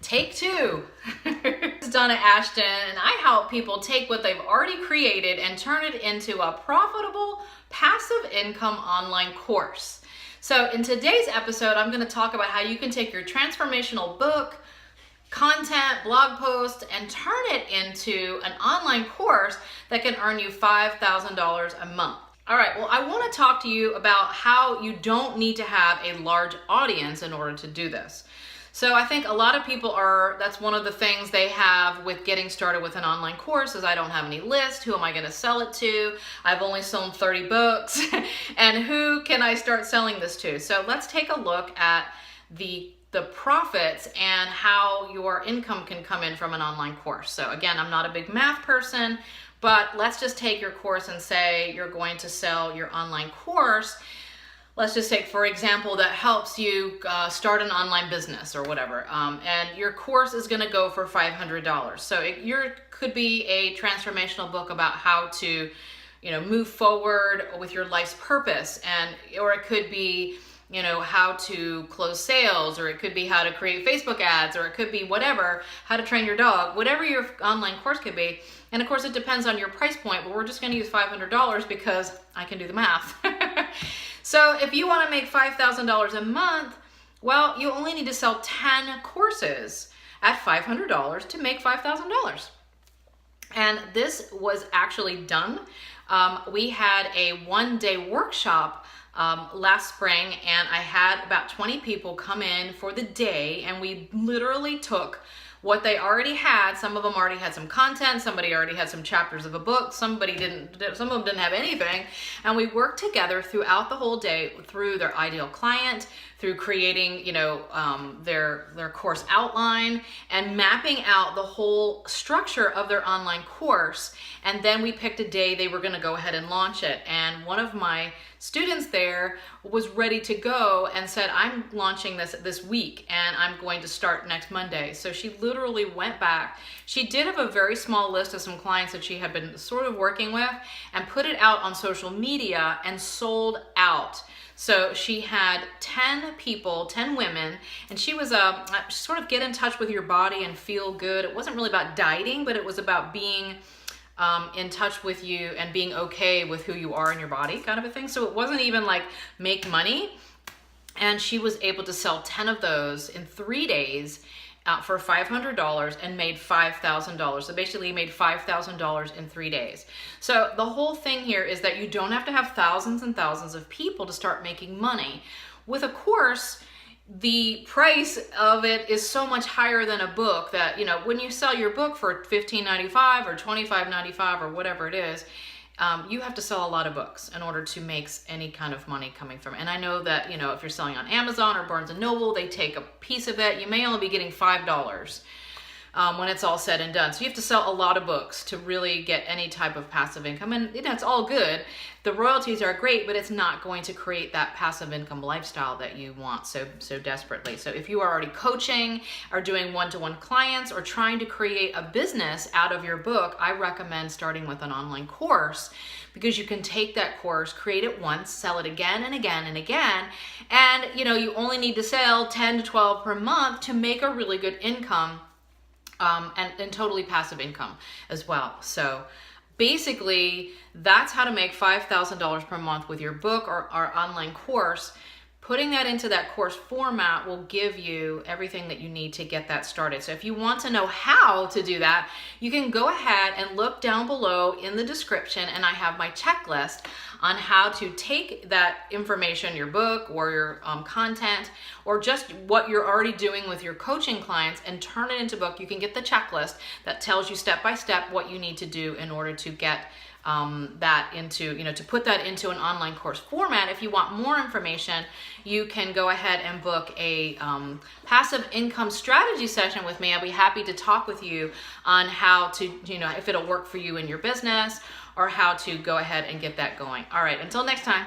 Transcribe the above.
Take two. It's Donna Ashton, and I help people take what they've already created and turn it into a profitable passive income online course. So in today's episode, I'm going to talk about how you can take your transformational book, content, blog post, and turn it into an online course that can earn you $5,000 a month. All right, well, I want to talk to you about how you don't need to have a large audience in order to do this. So I think a lot of people that's one of the things they have with getting started with an online course is I don't have any list. Who am I going to sell it to? I've only sold 30 books. And who can I start selling this to? So let's take a look at the profits and how your income can come in from an online course. So again, I'm not a big math person, but let's just take your course and say you're going to sell your online course. Let's just take, for example, that helps you start an online business or whatever. And your course is going to go for $500. So it could be a transformational book about how to, move forward with your life's purpose, or it could be, how to close sales, or it could be how to create Facebook ads, or it could be whatever, how to train your dog, whatever your online course could be. And of course, it depends on your price point, but we're just going to use $500 because I can do the math. So if you want to make $5,000 a month, well, you only need to sell 10 courses at $500 to make $5,000. And this was actually done. We had a one-day workshop last spring, and I had about 20 people come in for the day, and we literally took what they already had. Some of them already had some content, somebody already had some chapters of a book, some of them didn't have anything, and we worked together throughout the whole day through their ideal client, through creating their course outline and mapping out the whole structure of their online course. And then we picked a day they were going to go ahead and launch it. And one of my students there was ready to go and said, I'm launching this week and I'm going to start next Monday. So she literally went back. She did have a very small list of some clients that she had been sort of working with and put it out on social media and sold out. So she had 10 people, 10 women, and she was sort of get in touch with your body and feel good. It wasn't really about dieting, but it was about being in touch with you and being okay with who you are in your body, kind of a thing. So it wasn't even like make money. And she was able to sell 10 of those in 3 days for $500 and made $5,000. So basically you made $5,000 in 3 days. So the whole thing here is that you don't have to have thousands and thousands of people to start making money. With a course, the price of it is so much higher than a book that, when you sell your book for $15.95 or $25.95 or whatever it is, you have to sell a lot of books in order to make any kind of money coming from it. And I know that, if you're selling on Amazon or Barnes & Noble, they take a piece of it. You may only be getting $5 when it's all said and done. So you have to sell a lot of books to really get any type of passive income. And it's all good. The royalties are great, but it's not going to create that passive income lifestyle that you want so desperately. So if you are already coaching or doing one-to-one clients or trying to create a business out of your book, I recommend starting with an online course, because you can take that course, create it once, sell it again and again and again. And you only need to sell 10 to 12 per month to make a really good income. And totally passive income as well. So basically, that's how to make $5,000 per month with your book or online course. Putting that into that course format will give you everything that you need to get that started. So if you want to know how to do that, you can go ahead and look down below in the description, and I have my checklist on how to take that information, your book or your content, or just what you're already doing with your coaching clients, and turn it into book. You can get the checklist that tells you step by step what you need to do in order to get that into, to put that into an online course format. If you want more information, you can go ahead and book a passive income strategy session with me. I'll be happy to talk with you on how to, if it'll work for you in your business, or how to go ahead and get that going. All right, until next time.